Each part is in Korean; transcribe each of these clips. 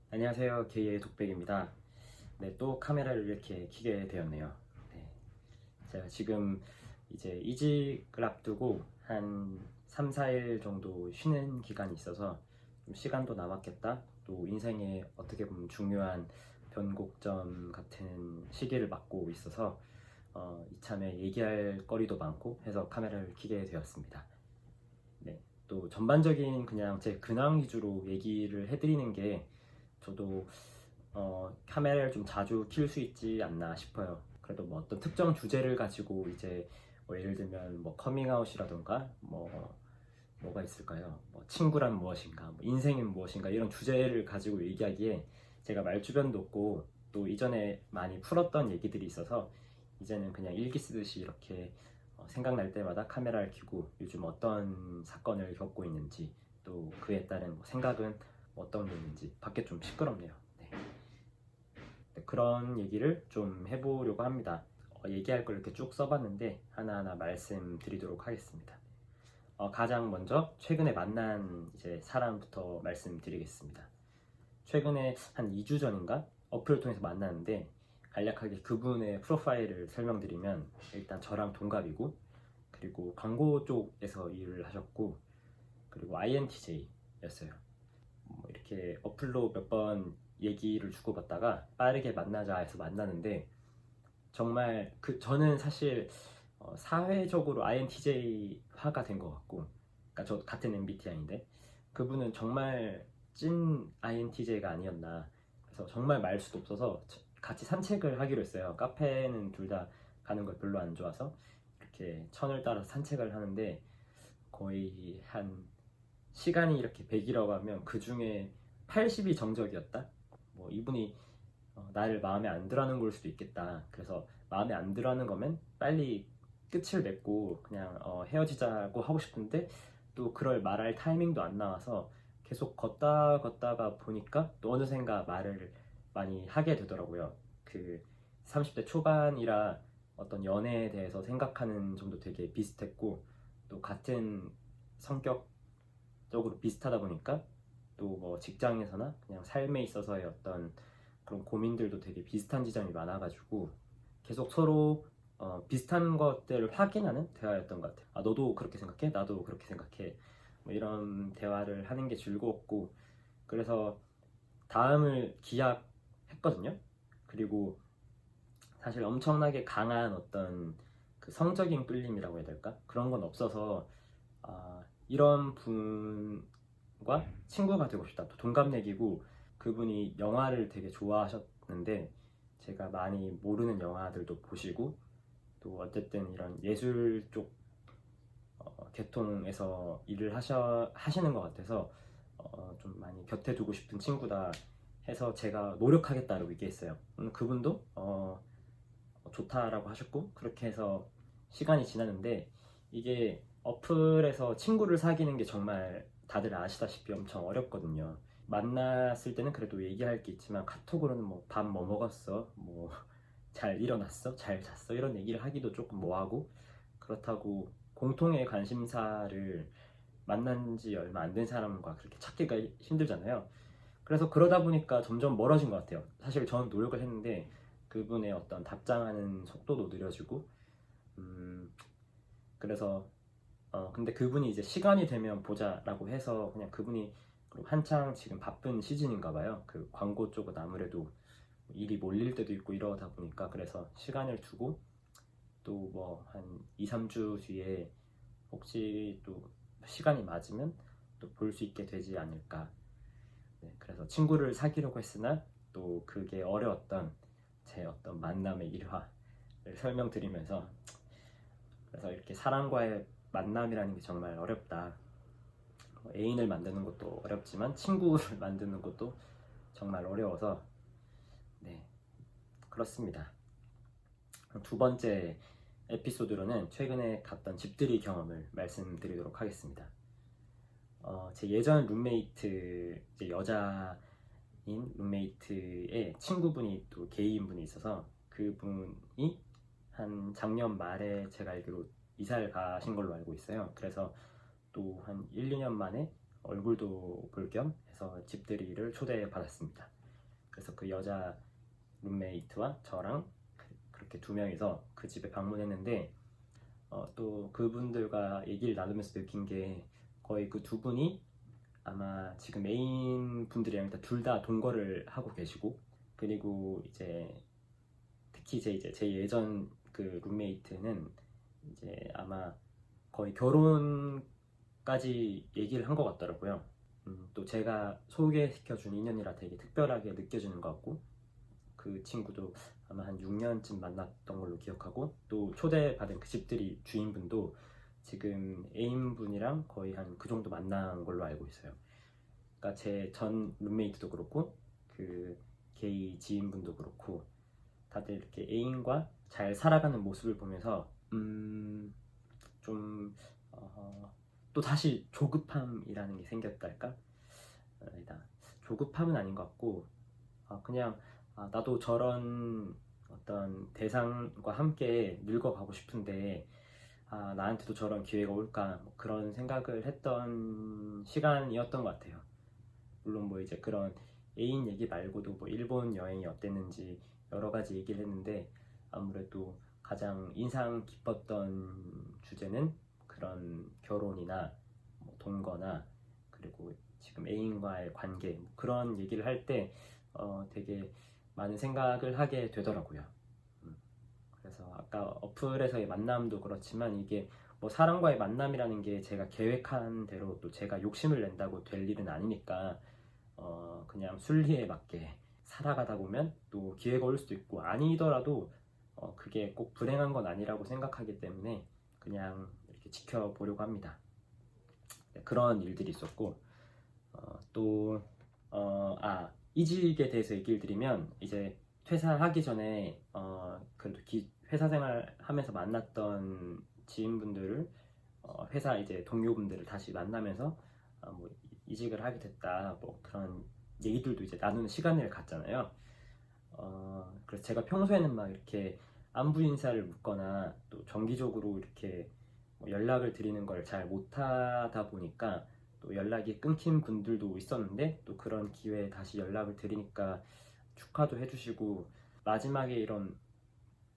안녕하세요. 게이의 독백입니다. 네, 또 카메라를 이렇게 켜게 되었네요. 네, 제가 지금 이제 이직을 앞두고 한 3, 4일 정도 쉬는 기간이 있어서 좀 시간도 남았겠다. 또 인생에 어떻게 보면 중요한 변곡점 같은 시기를 맞고 있어서 이참에 얘기할 거리도 많고 해서 카메라를 켜게 되었습니다. 네, 또 전반적인 그냥 제 근황 위주로 얘기를 해드리는 게 저도 카메라를 좀 자주 킬 수 있지 않나 싶어요. 그래도 뭐 어떤 특정 주제를 가지고 이제 뭐 예를 들면 뭐 커밍아웃이라던가 뭐가 있을까요? 뭐 친구란 무엇인가, 뭐 인생은 무엇인가 이런 주제를 가지고 얘기하기에 제가 말주변도 없고 또 이전에 많이 풀었던 얘기들이 있어서 이제는 그냥 일기 쓰듯이 이렇게 생각날 때마다 카메라를 켜고 요즘 어떤 사건을 겪고 있는지 또 그에 따른 뭐 생각은 어떤 게 있는지 밖에 좀 시끄럽네요. 네. 네, 그런 얘기를 좀 해보려고 합니다. 얘기할 걸 이렇게 쭉 써봤는데 하나하나 말씀드리도록 하겠습니다. 가장 먼저 최근에 만난 이제 사람부터 말씀드리겠습니다. 최근에 한 2주 전인가 어플을 통해서 만났는데 간략하게 그분의 프로파일을 설명드리면 일단 저랑 동갑이고 그리고 광고 쪽에서 일을 하셨고 그리고 INTJ였어요. 뭐 이렇게 어플로 몇 번 얘기를 주고받다가 빠르게 만나자 해서 만나는데 정말 저는 사실 사회적으로 INTJ화가 된 것 같고 그러니까 저 같은 MBTI인데 그분은 정말 찐 INTJ가 아니었나. 그래서 정말 말 수도 없어서 같이 산책을 하기로 했어요. 카페는 둘 다 가는 걸 별로 안 좋아서 이렇게 천을 따라서 산책을 하는데 거의 한 시간이 이렇게 100이라고 하면 그 중에 80이 정적이었다. 뭐 이분이 나를 마음에 안 들어하는 걸 수도 있겠다. 그래서 마음에 안 들어하는 거면 빨리 끝을 맺고 그냥 헤어지자고 하고 싶은데 또 그럴 말할 타이밍도 안 나와서 계속 걷다가 보니까 또 어느샌가 말을 많이 하게 되더라고요. 그 30대 초반이라 어떤 연애에 대해서 생각하는 점도 되게 비슷했고 또 같은 성격적으로 비슷하다 보니까 또 뭐 직장에서나 그냥 삶에 있어서의 어떤 그런 고민들도 되게 비슷한 지점이 많아가지고 계속 서로 비슷한 것들을 확인하는 대화였던 것 같아요. 아, 너도 그렇게 생각해? 나도 그렇게 생각해. 뭐 이런 대화를 하는 게 즐거웠고 그래서 다음을 기약했거든요. 그리고 사실 엄청나게 강한 어떤 그 성적인 끌림이라고 해야 될까? 그런 건 없어서 이런 분과 친구가 되고 싶다. 또 동갑내기고 그분이 영화를 되게 좋아하셨는데 제가 많이 모르는 영화들도 보시고 또 어쨌든 이런 예술 쪽 계통에서 일을 하시는 것 같아서 좀 많이 곁에 두고 싶은 친구다 해서 제가 노력하겠다고 얘기했어요. 그분도 좋다라고 하셨고 그렇게 해서 시간이 지났는데 이게 어플에서 친구를 사귀는 게 정말 다들 아시다시피 엄청 어렵거든요. 만났을 때는 그래도 얘기할 게 있지만 카톡으로는 뭐 밥 뭐 먹었어? 뭐 잘 일어났어? 잘 잤어? 이런 얘기를 하기도 조금 뭐하고 그렇다고 공통의 관심사를 만난 지 얼마 안 된 사람과 그렇게 찾기가 힘들잖아요. 그래서 그러다 보니까 점점 멀어진 것 같아요. 사실 저는 노력을 했는데 그분의 어떤 답장하는 속도도 느려지고 그래서 근데 그분이 이제 시간이 되면 보자라고 해서 그냥 그분이 그리고 한창 지금 바쁜 시즌인가 봐요. 그 광고 쪽은 아무래도 일이 몰릴 때도 있고 이러다 보니까 그래서 시간을 두고 또 뭐 한 2, 3주 뒤에 혹시 또 시간이 맞으면 또 볼 수 있게 되지 않을까. 네, 그래서 친구를 사귀려고 했으나 또 그게 어려웠던 제 어떤 만남의 일화를 설명드리면서 그래서 이렇게 사람과의 만남이라는 게 정말 어렵다. 애인을 만드는 것도 어렵지만 친구를 만드는 것도 정말 어려워서 네, 그렇습니다. 두 번째 에피소드로는 최근에 갔던 집들이 경험을 말씀드리도록 하겠습니다. 제 예전 룸메이트, 이제 여자인 룸메이트의 친구분이 또 게이인 분이 있어서 그분이 한 작년 말에 제가 알기로 이사를 가신 걸로 알고 있어요. 그래서 또 한 1, 2년 만에 얼굴도 볼 겸 해서 집들이를 초대받았습니다. 그래서 그 여자 룸메이트와 저랑 그렇게 두 명이서 그 집에 방문했는데 또 그분들과 얘기를 나누면서 느낀 게 거의 그 두 분이 아마 지금 메인 분들이랑 둘 다 동거를 하고 계시고, 그리고 이제 특히 이제 제 예전 그 룸메이트는 이제 아마 거의 결혼까지 얘기를 한 것 같더라고요. 또 제가 소개시켜준 인연이라 되게 특별하게 느껴지는 것 같고, 그 친구도 아마 한 6년쯤 만났던 걸로 기억하고, 또 초대받은 그 집들이 주인분도 지금 애인분이랑 거의 한 그 정도 만난 걸로 알고 있어요. 그러니까 제 전 룸메이트도 그렇고 그 게이 지인분도 그렇고 다들 이렇게 애인과 잘 살아가는 모습을 보면서 좀 또 다시 조급함이라는 게 생겼달까? 아니다. 조급함은 아닌 것 같고 그냥 나도 저런 어떤 대상과 함께 늙어가고 싶은데 나한테도 저런 기회가 올까, 뭐 그런 생각을 했던 시간이었던 것 같아요. 물론 뭐 이제 그런 애인 얘기 말고도 뭐 일본 여행이 어땠는지 여러 가지 얘기를 했는데, 아무래도 가장 인상 깊었던 주제는 그런 결혼이나 뭐 동거나 그리고 지금 애인과의 관계, 뭐 그런 얘기를 할 때 되게 많은 생각을 하게 되더라고요. 그래서 아까 어플에서의 만남도 그렇지만 이게 뭐 사람과의 만남이라는 게 제가 계획한 대로 또 제가 욕심을 낸다고 될 일은 아니니까 그냥 순리에 맞게 살아가다 보면 또 기회가 올 수도 있고, 아니더라도 그게 꼭 불행한 건 아니라고 생각하기 때문에 그냥 이렇게 지켜보려고 합니다. 네, 그런 일들이 있었고, 또 이직에 대해서 얘기를 드리면, 이제 퇴사하기 전에 그래도 회사 생활 하면서 만났던 지인분들을 회사 이제 동료분들을 다시 만나면서 뭐 이직을 하게 됐다, 뭐 그런 얘기들도 이제 나누는 시간을 갖잖아요. 그래서 제가 평소에는 막 이렇게 안부 인사를 묻거나 또 정기적으로 이렇게 뭐 연락을 드리는 걸 잘 못하다 보니까 또 연락이 끊긴 분들도 있었는데, 또 그런 기회에 다시 연락을 드리니까 축하도 해주시고, 마지막에 이런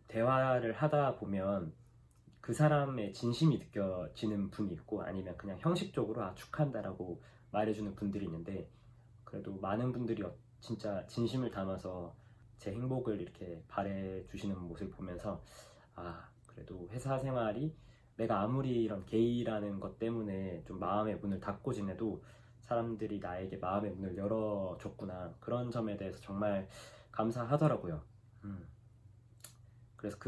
대화를 하다 보면 그 사람의 진심이 느껴지는 분이 있고, 아니면 그냥 형식적으로 축하한다라고 말해주는 분들이 있는데, 그래도 많은 분들이 진짜 진심을 담아서 제 행복을 이렇게 바래주시는 모습을 보면서 그래도 회사 생활이 내가 아무리 이런 게이라는 것 때문에 좀 마음의 문을 닫고 지내도 사람들이 나에게 마음의 문을 열어줬구나, 그런 점에 대해서 정말 감사하더라고요. 그래서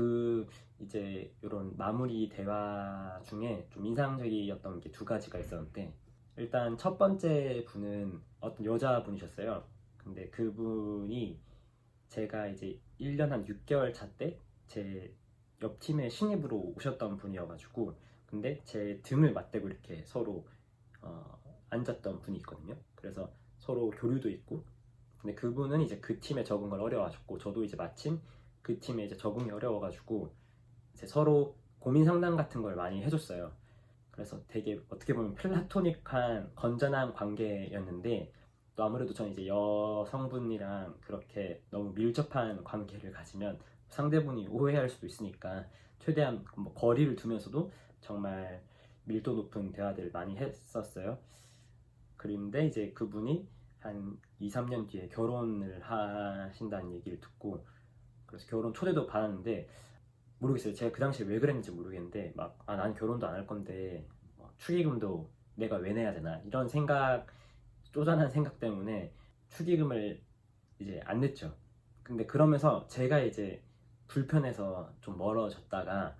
이제 이런 마무리 대화 중에 좀 인상적이었던 게 두 가지가 있었는데, 일단 첫 번째 분은 어떤 여자분이셨어요. 근데 그분이 제가 이제 1년 한 6개월 차 때 제 옆팀에 신입으로 오셨던 분이어가지고, 근데 제 등을 맞대고 이렇게 서로 앉았던 분이 있거든요. 그래서 서로 교류도 있고, 근데 그분은 이제 그 팀에 적응 걸 어려워하셨고, 저도 이제 마침 그 팀에 이제 적응이 어려워가지고 이제 서로 고민 상담 같은 걸 많이 해줬어요. 그래서 되게 어떻게 보면 플라토닉한 건전한 관계였는데, 또 아무래도 저는 이제 여성분이랑 그렇게 너무 밀접한 관계를 가지면 상대분이 오해할 수도 있으니까 최대한 뭐 거리를 두면서도 정말 밀도 높은 대화들을 많이 했었어요. 그런데 이제 그분이 한 2, 3년 뒤에 결혼을 하신다는 얘기를 듣고, 그래서 결혼 초대도 받았는데, 모르겠어요. 제가 그 당시에 왜 그랬는지 모르겠는데, 난 결혼도 안 할 건데 축의금도 내가 왜 내야 되나, 이런 생각, 쪼잔한 생각 때문에 축의금을 이제 안 냈죠. 근데 그러면서 제가 이제 불편해서 좀 멀어졌다가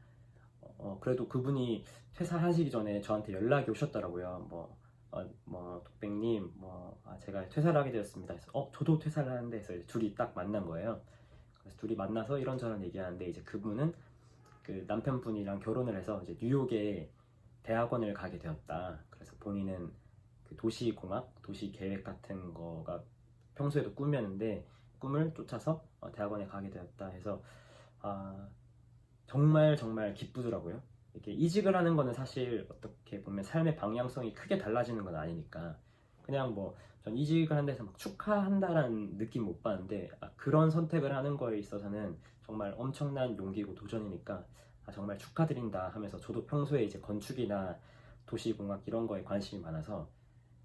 그래도 그분이 퇴사하시기 전에 저한테 연락이 오셨더라고요. 독백님, 제가 퇴사를 하게 되었습니다. 그래서 저도 퇴사를 하는데, 해서 이제 둘이 딱 만난 거예요. 그래서 둘이 만나서 이런저런 얘기하는데, 이제 그분은 그 남편분이랑 결혼을 해서 이제 뉴욕에 대학원을 가게 되었다. 그래서 본인은 그 도시공학, 도시계획 같은 거가 평소에도 꿈이었는데 꿈을 쫓아서 대학원에 가게 되었다 해서 정말 정말 기쁘더라고요. 이렇게 이직을 하는 거는 사실 어떻게 보면 삶의 방향성이 크게 달라지는 건 아니니까, 그냥 뭐 전 이직을 한 데서 막 축하한다라는 느낌 못 받는데 그런 선택을 하는 거에 있어서는 정말 엄청난 용기고 도전이니까 정말 축하드린다 하면서 저도 평소에 이제 건축이나 도시공학 이런 거에 관심이 많아서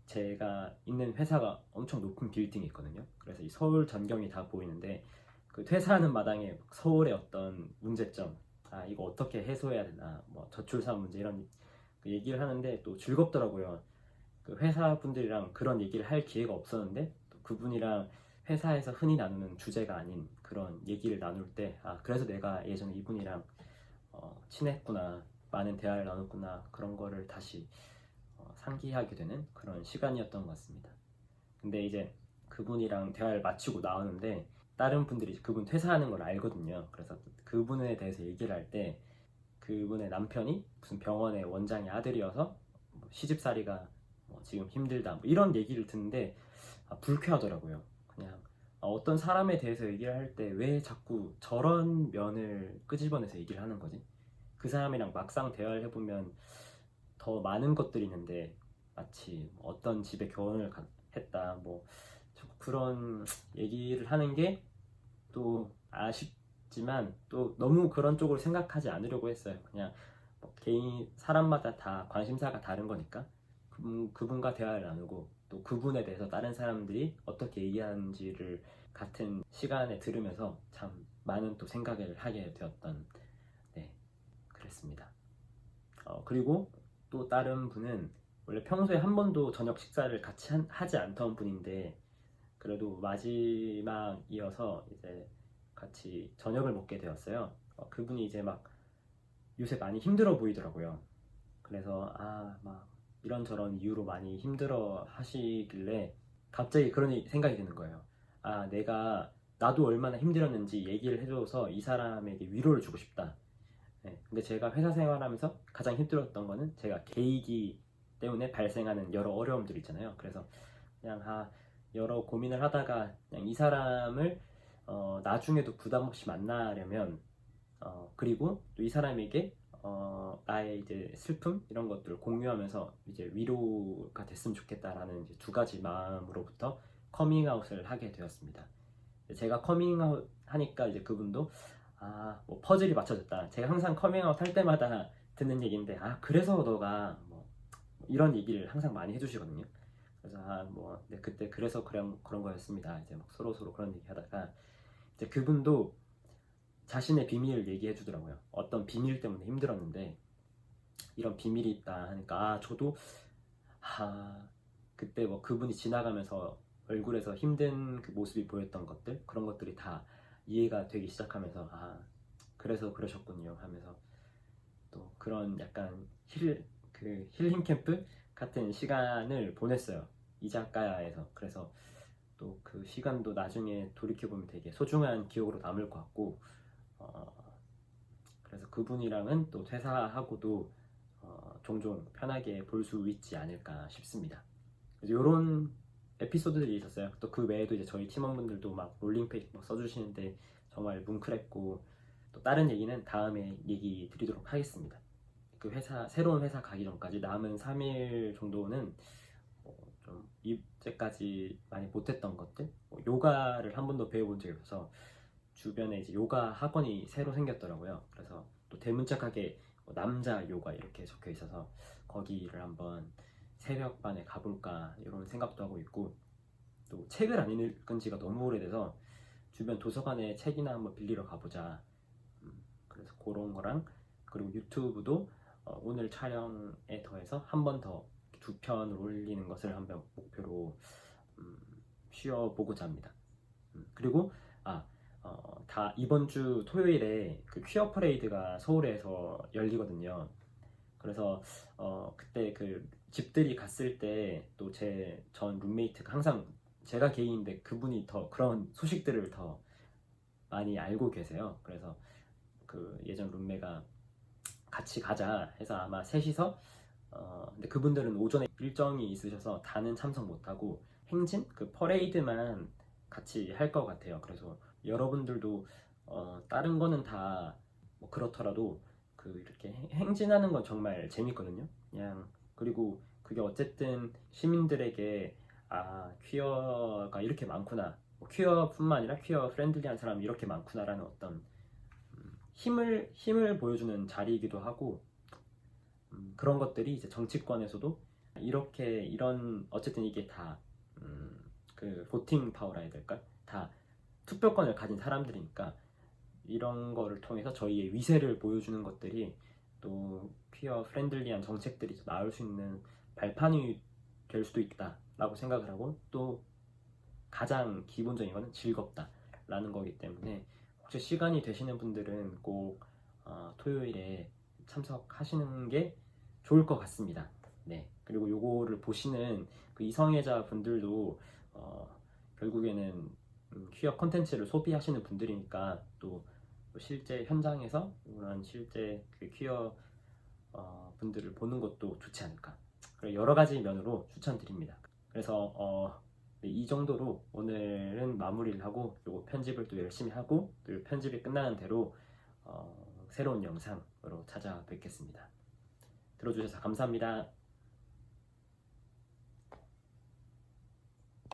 제가 있는 회사가 엄청 높은 빌딩이 있거든요. 그래서 이 서울 전경이 다 보이는데 그 퇴사하는 마당에 서울의 어떤 문제점, 이거 어떻게 해소해야 되나, 뭐 저출산 문제 이런 그 얘기를 하는데 또 즐겁더라고요. 그 회사 분들이랑 그런 얘기를 할 기회가 없었는데 또 그분이랑 회사에서 흔히 나누는 주제가 아닌 그런 얘기를 나눌 때 그래서 내가 예전에 이분이랑 친했구나, 많은 대화를 나눴구나, 그런 거를 다시 상기하게 되는 그런 시간이었던 것 같습니다. 근데 이제 그분이랑 대화를 마치고 나오는데 다른 분들이 그분 퇴사하는 걸 알거든요. 그래서 그분에 대해서 얘기를 할 때 그분의 남편이 무슨 병원의 원장의 아들이어서 뭐 시집살이가 지금 힘들다 뭐 이런 얘기를 듣는데 불쾌하더라고요. 그냥 어떤 사람에 대해서 얘기를 할 때 왜 자꾸 저런 면을 끄집어내서 얘기를 하는 거지? 그 사람이랑 막상 대화를 해보면 더 많은 것들이 있는데 마치 어떤 집에 결혼을 했다 뭐 그런 얘기를 하는 게 또 아쉽지만 또 너무 그런 쪽으로 생각하지 않으려고 했어요. 그냥 뭐 개인 사람마다 다 관심사가 다른 거니까 그분과 대화를 나누고 또 그분에 대해서 다른 사람들이 어떻게 얘기하는지를 같은 시간에 들으면서 참 많은 또 생각을 하게 되었던 네 그랬습니다. 그리고 또 다른 분은 원래 평소에 한 번도 저녁 식사를 같이 하지 않던 분인데 그래도 마지막이어서 이제 같이 저녁을 먹게 되었어요. 그분이 이제 막 요새 많이 힘들어 보이더라고요. 그래서 막 이런저런 이유로 많이 힘들어 하시길래 갑자기 그런 생각이 드는 거예요. 나도 얼마나 힘들었는지 얘기를 해줘서 이 사람에게 위로를 주고 싶다. 네, 근데 제가 회사 생활하면서 가장 힘들었던 거는 제가 개이기 때문에 발생하는 여러 어려움들 있잖아요. 그래서 그냥 여러 고민을 하다가 그냥 이 사람을 나중에도 부담 없이 만나려면 그리고 또 이 사람에게 나의 이제 슬픔 이런 것들을 공유하면서 이제 위로가 됐으면 좋겠다라는 이제 두 가지 마음으로부터 커밍아웃을 하게 되었습니다. 제가 커밍아웃 하니까 이제 그분도 뭐 퍼즐이 맞춰졌다. 제가 항상 커밍아웃 할 때마다 듣는 얘기인데 그래서 너가 뭐 이런 얘기를 항상 많이 해주시거든요. 그래서 네, 그때 그래서 그런 거였습니다. 이제 막 서로 그런 얘기하다가 이제 그분도 자신의 비밀을 얘기해 주더라고요. 어떤 비밀 때문에 힘들었는데 이런 비밀이 있다 하니까 저도 그때 뭐 그분이 지나가면서 얼굴에서 힘든 그 모습이 보였던 것들 그런 것들이 다 이해가 되기 시작하면서 그래서 그러셨군요 하면서 또 그런 약간 힐링 캠프 같은 시간을 보냈어요. 이자카야에서. 그래서 또 그 시간도 나중에 돌이켜보면 되게 소중한 기억으로 남을 것 같고 그래서 그분이랑은 또 퇴사하고도 종종 편하게 볼 수 있지 않을까 싶습니다. 이런 에피소드들이 있었어요. 또 그 외에도 이제 저희 팀원분들도 막 롤링페이지 막 써주시는데 정말 뭉클했고 또 다른 얘기는 다음에 얘기 드리도록 하겠습니다. 그 새로운 회사 가기 전까지 남은 3일 정도는 좀 이제까지 많이 못했던 것들 요가를 한 번도 배워본 적이 없어서 주변에 이제 요가 학원이 새로 생겼더라고요. 그래서 또 대문짝하게 남자 요가 이렇게 적혀 있어서 거기를 한번 새벽반에 가볼까 이런 생각도 하고 있고 또 책을 안 읽은 지가 너무 오래돼서 주변 도서관에 책이나 한번 빌리러 가보자. 그래서 그런 거랑 그리고 유튜브도 오늘 촬영에 더해서 한 번 더 두 편을 올리는 것을 한번 목표로 쉬어보고자 합니다. 그리고 다 이번 주 토요일에 그 퀴어 퍼레이드가 서울에서 열리거든요. 그래서 그때 그 집들이 갔을 때 또 제 전 룸메이트가 항상 제가 게이인데 그분이 더 그런 소식들을 더 많이 알고 계세요. 그래서 그 예전 룸메가 같이 가자 해서 아마 셋이서 근데 그분들은 오전에 일정이 있으셔서 다는 참석 못하고 행진? 그 퍼레이드만 같이 할 것 같아요. 그래서 여러분들도 다른 거는 다 뭐 그렇더라도 그 이렇게 행진하는 건 정말 재밌거든요. 그냥 그리고 그게 어쨌든 시민들에게 퀴어가 이렇게 많구나, 뭐 퀴어뿐만 아니라 퀴어 프렌들리한 사람이 이렇게 많구나라는 어떤 힘을 보여주는 자리이기도 하고, 그런 것들이 이제 정치권에서도 이렇게 이런 어쨌든 이게 다 그 보팅 파워라 해야 될까? 다 투표권을 가진 사람들이니까 이런 거를 통해서 저희의 위세를 보여주는 것들이 또 퀴어 프렌들리한 정책들이 나올 수 있는 발판이 될 수도 있다라고 생각을 하고, 또 가장 기본적인 거는 즐겁다라는 거기 때문에 혹시 시간이 되시는 분들은 꼭 토요일에 참석하시는 게 좋을 것 같습니다. 네. 그리고 요거를 보시는 그 이성애자 분들도 결국에는 퀴어 콘텐츠를 소비하시는 분들이니까 또 실제 현장에서 이런 실제 그 퀴어 분들을 보는 것도 좋지 않을까. 여러 가지 면으로 추천드립니다. 그래서 네, 이 정도로 오늘은 마무리를 하고, 그리고 편집을 또 열심히 하고, 또 편집이 끝나는 대로 새로운 영상으로 찾아뵙겠습니다. 들어주셔서 감사합니다.